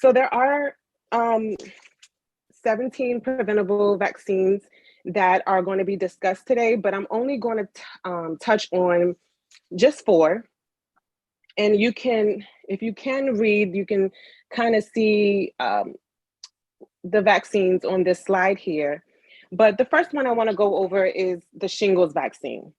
So there are 17 preventable vaccines that are going to be discussed today, but I'm only going to touch on just 4. And you can, if you can read, you can kind of see the vaccines on this slide here. But the first one I want to go over is the shingles vaccine.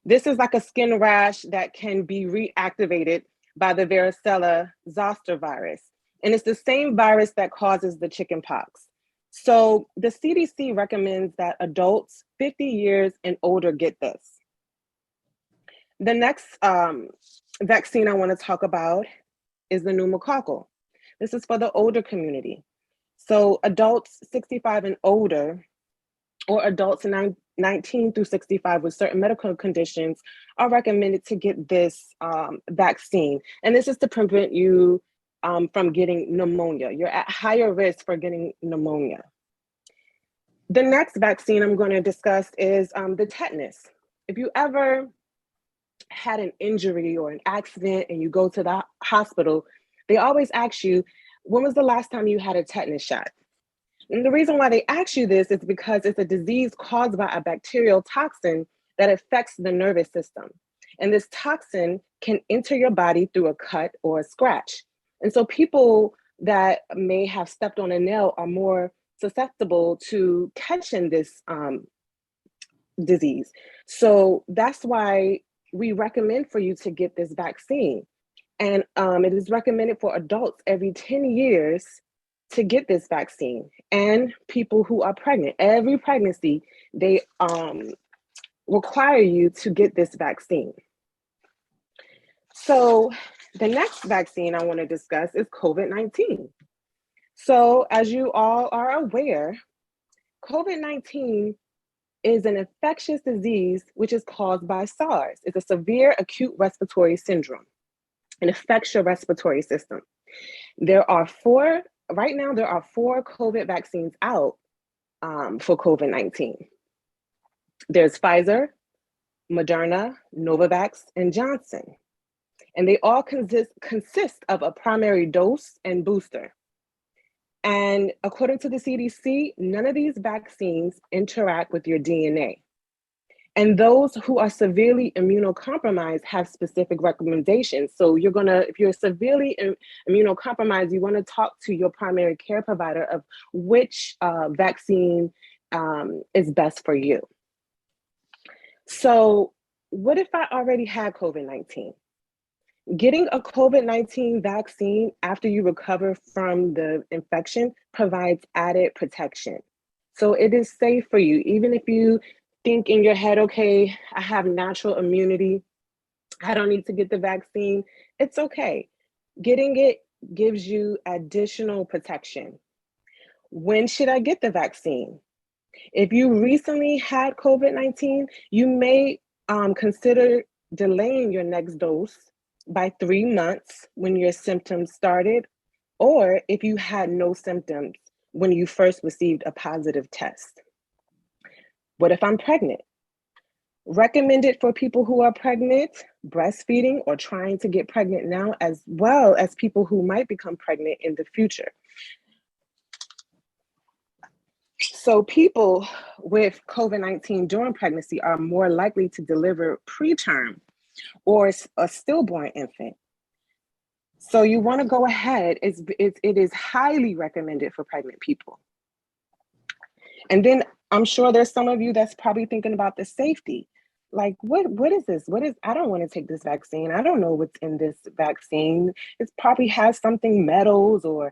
This is like a skin rash that can be reactivated by the varicella zoster virus. And it's the same virus that causes the chickenpox. So the CDC recommends that adults 50 years and older get this. The next vaccine I want to talk about is the pneumococcal. This is for the older community. So adults 65 and older, or adults 19 through 65 with certain medical conditions are recommended to get this vaccine. And this is to prevent you from getting pneumonia. You're at higher risk for getting pneumonia. The next vaccine I'm going to discuss is the tetanus. If you ever had an injury or an accident and you go to the hospital, they always ask you, when was the last time you had a tetanus shot? And the reason why they ask you this is because it's a disease caused by a bacterial toxin that affects the nervous system. And this toxin can enter your body through a cut or a scratch. And so people that may have stepped on a nail are more susceptible to catching this disease. So that's why we recommend for you to get this vaccine. And it is recommended for adults every 10 years to get this vaccine, and people who are pregnant. Every pregnancy, they require you to get this vaccine. So the next vaccine I want to discuss is COVID-19. So as you all are aware, COVID-19 is an infectious disease which is caused by SARS. It's a severe acute respiratory syndrome. It affects your respiratory system. Right now, there are 4 COVID vaccines out for COVID-19. There's Pfizer, Moderna, Novavax, and Johnson. And they all consist of a primary dose and booster. And according to the CDC, none of these vaccines interact with your DNA. And those who are severely immunocompromised have specific recommendations. So if you're severely immunocompromised, you want to talk to your primary care provider of which vaccine is best for you. So what if I already had COVID-19? Getting a COVID-19 vaccine after you recover from the infection provides added protection. So it is safe for you, even if you think in your head, okay, I have natural immunity, I don't need to get the vaccine. It's okay. Getting it gives you additional protection. When should I get the vaccine? If you recently had COVID-19, you may consider delaying your next dose by 3 months when your symptoms started, or if you had no symptoms when you first received a positive test. What if I'm pregnant? Recommended for people who are pregnant, breastfeeding, or trying to get pregnant now, as well as people who might become pregnant in the future. So people with COVID-19 during pregnancy are more likely to deliver preterm or a stillborn infant. So you want to go ahead. It is highly recommended for pregnant people. And then I'm sure there's some of you that's probably thinking about the safety. Like, what is this? I don't want to take this vaccine. I don't know what's in this vaccine. It probably has something metals or